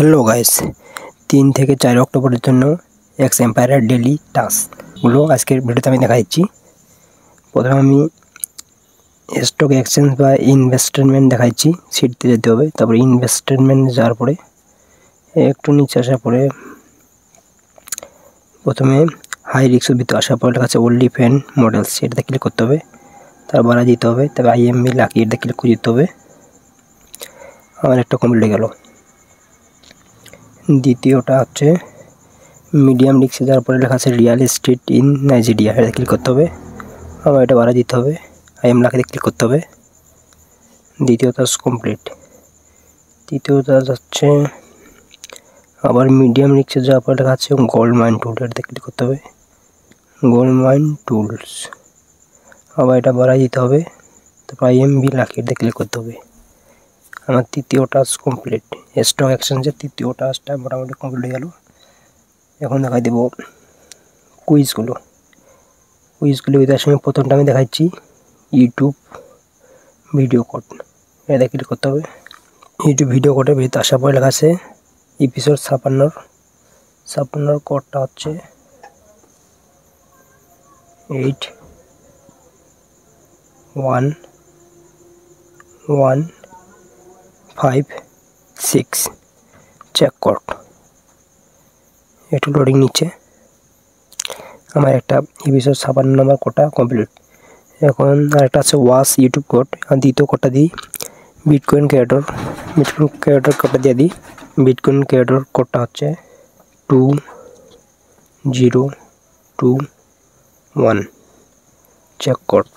Hello guys, 3 থেকে 4 অক্টোবরের জন্য এক্স এম্পায়ারের ডেইলি টাস্কগুলো আজকের ভিডিওতে আমি দেখা দিচ্ছি। প্রথমে আমি স্টক এক্সচেঞ্জ বা ইনভেস্টমেন্ট দেখাচ্ছি। সিটতে যেতে হবে, তারপরে ইনভেস্টমেন্ট যাওয়ার পরে একটু নিচে আসার পরে প্রথমে হাই রিস্কের ভিতরে আসার পরে লেখা আছে ওনলি ফ্যান মডেলস, এটাতে ক্লিক করতে হবে। তারপর বাড়া দিতে হবে, তবে আইএমবি লাকি এটাতে ক্লিক করে দিতে হবে। আমার একটা কমপ্লিট হয়ে গেল। দ্বিতীয়টা হচ্ছে মিডিয়াম রিস্কে যাওয়ার পরে লেখা আছে রিয়েল এস্টেট ইন নাইজেরিয়া, এটা ক্লিক করতে হবে। আবার এটা বাড়া দিতে হবে, আইএম লাকিতে ক্লিক করতে হবে। দ্বিতীয় টাস্ক কমপ্লিট। তৃতীয় টাস্ক হচ্ছে আবার মিডিয়াম রিস্কে যাওয়ার পরে লেখা আছে গোল্ড মাইন টুল, এটাতে ক্লিক করতে হবে। গোল্ড মাইন টুলস, আবার এটা বাড়াই দিতে হবে। তারপর আইএমবি লাকি এটাতে ক্লিক করতে হবে। আমার তৃতীয় টাস্ক কমপ্লিট। স্টক এক্সচেঞ্জের তৃতীয় টাস্কটা মোটামুটি কমপ্লিট হয়ে গেল। এখন দেখাই দেবো কুইজগুলো ভিতরে সঙ্গে প্রথমটা আমি দেখাচ্ছি ইউটিউব ভিডিও কোড, এটা ক্লিক করতে হবে। ইউটিউব ভিডিও কোডের ভিতরে আসার পরে লেখা আছে এপিসোড 56 কোডটা হচ্ছে 81156 চেক কোড। একটু লোডিং নিচ্ছে। আমার একটা এপিসোড 56 নম্বর কোডটা কমপ্লিট। এখন আরেকটা আছে ওয়াচ ইউটিউব কোড, আর দ্বিতীয় কোডটা দিই বিটকয়েন ক্রিয়েটর কোডটা দিয়ে দিই। বিটকয়েন ক্রিয়েটর কোডটা হচ্ছে 2021 চেক কোড।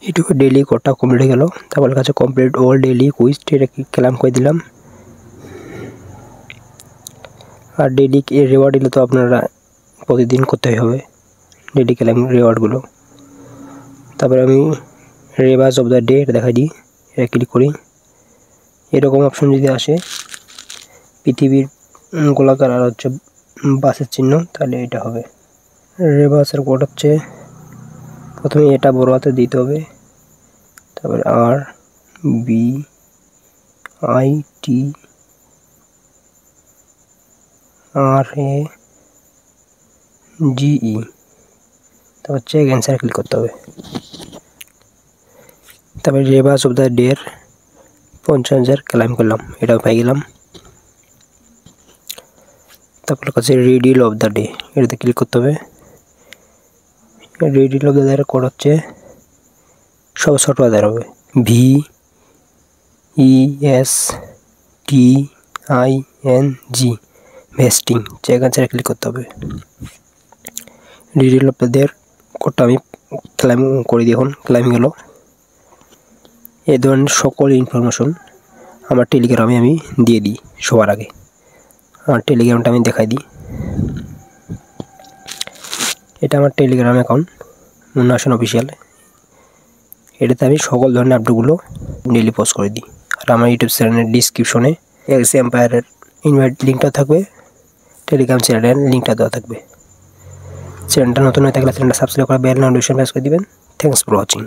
ইউটিউবের ডেইলি কোডটা কমপ্লিট হয়ে গেল। তারপর কাছে কমপ্লিট অল ডেইলি কুইজ, এটা ক্লেম করে দিলাম। আর ডেইলি রিওয়ার্ড দিলে তো আপনারা প্রতিদিন করতে হবে ডেইলি ক্লেম রিওয়ার্ডগুলো। তারপরে আমি রেভাস অফ দ্য ডে এটা দেখাই দিই, এটা ক্লিক করি। এরকম অপশন যদি আসে পৃথিবীর গোলাকার আর হচ্ছে বাসের চিহ্ন, তাহলে এটা হবে। রেভাসের কোড হচ্ছে প্রথমে এটা বড় হাতে দিতে হবে, তারপরে RBITRAGE, তারপর চেক অ্যান্সার ক্লিক করতে হবে। তারপরে রেভাস অফ দ্য ডের 50,000 ক্লাইম করলাম, এটাও পাই গেলাম। তারপর কাছে রিডিল অফ দ্য ডে, এটাতে ক্লিক করতে হবে। রিডিল অফ দ্য ডের কোড হচ্ছে সব ছোট হাতের হবে VESTING, vesting. Check answer click করতে হবে। রিডিল অফ দ্য ডের কোডটা আমি ক্লাইম করে দিই, এখন ক্লাইমিং হলো। এই ধরনের সকল ইনফরমেশন আমার টেলিগ্রামে আমি দিয়ে দিই সবার আগে। আমার টেলিগ্রামটা আমি দেখাই দিই। এটা আমার টেলিগ্রাম অ্যাকাউন্ট মুন্নাহাসান অফিসিয়াল, এটাতে আমি সকল ধরনের আপডেটগুলো ডেইলি পোস্ট করে দিই। আর আমার ইউটিউব চ্যানেলের ডিসক্রিপশনে এক্স এম্পায়ারের ইনভাইট লিঙ্কটা থাকবে, টেলিগ্রাম চ্যানেলের লিঙ্কটা দেওয়া থাকবে। চ্যানেলটা নতুন হয়ে থাকলে চ্যানেলটা সাবস্ক্রাইব করে বেল নোটিফিকেশন প্রেস করে দিবেন। Thanks for watching.